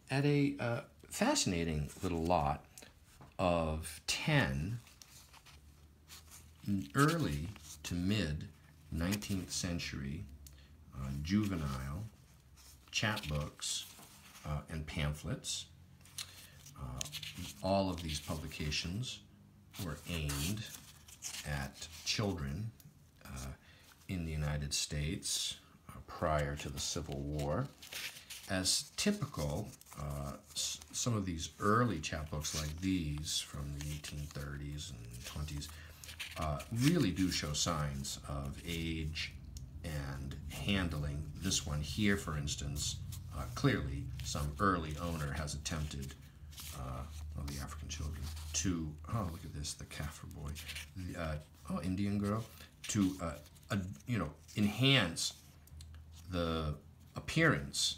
at a fascinating little lot of 10 early to mid 19th century juvenile chapbooks and pamphlets. All of these publications were aimed at children in the United States prior to the Civil War. As typical, some of these early chapbooks like these from the 1830s and 20s really do show signs of age and handling. This one here, for instance, clearly some early owner has attempted, the African children, to, oh, look at this, the Kaffir boy, the, Indian girl, to, enhance the appearance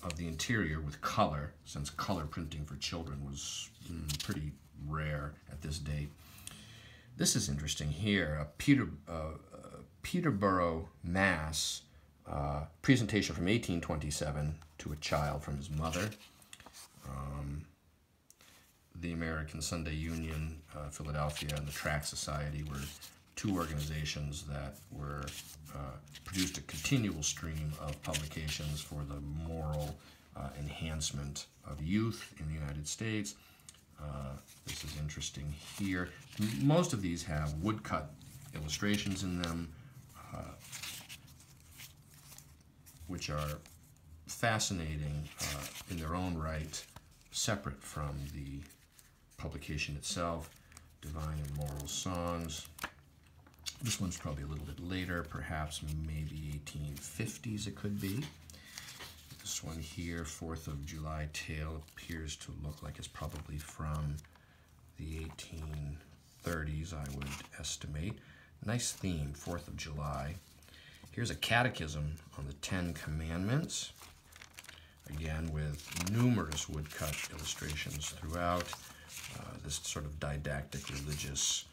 of the interior with color, since color printing for children was pretty rare at this date. This is interesting here, Peterborough, Mass. Presentation from 1827 to a child from his mother. The American Sunday Union, Philadelphia, and the Tract Society were two organizations that were produced a continual stream of publications for the moral enhancement of youth in the United States. This is interesting here. Most of these have woodcut illustrations in them, which are fascinating in their own right, separate from the publication itself. Divine and Moral Songs. This one's probably a little bit later, perhaps maybe 1850s it could be. This one here, 4th of July Tale, appears to look like it's probably from the 1830s, I would estimate. Nice theme, 4th of July. Here's a catechism on the 10 Commandments, again with numerous woodcut illustrations throughout. This sort of didactic, religious,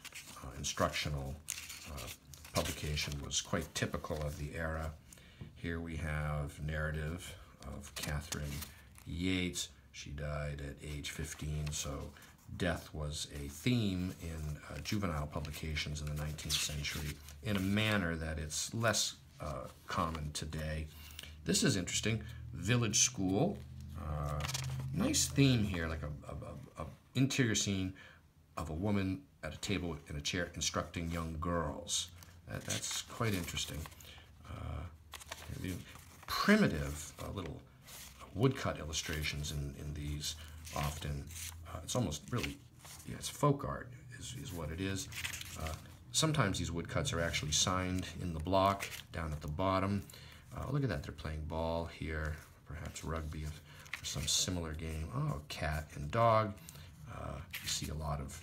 instructional publication was quite typical of the era. Here we have narrative of Catherine Yates. She died at age 15, so death was a theme in juvenile publications in the 19th century in a manner that it's less common today. This is interesting. Village school. Nice theme here, like a interior scene of a woman at a table in a chair instructing young girls. That's quite interesting. Primitive little woodcut illustrations in these often. It's almost really, yeah, it's folk art is what it is. Sometimes these woodcuts are actually signed in the block down at the bottom. Look at that, they're playing ball here, perhaps rugby or some similar game. Oh, cat and dog. You see a lot of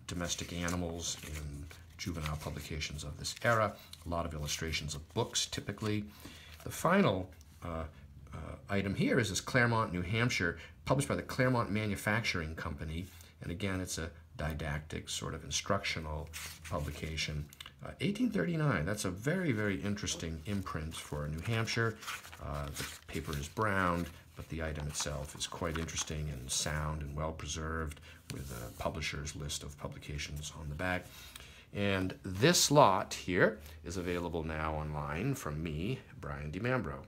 domestic animals in juvenile publications of this era. A lot of illustrations of books, typically. The final item here is this Claremont, New Hampshire, published by the Claremont Manufacturing Company. And again, it's a didactic, sort of instructional publication. 1839, that's a very, very interesting imprint for New Hampshire. The paper is browned, but the item itself is quite interesting and sound and well preserved, with a publisher's list of publications on the back. And this lot here is available now online from me, Brian DiMambro.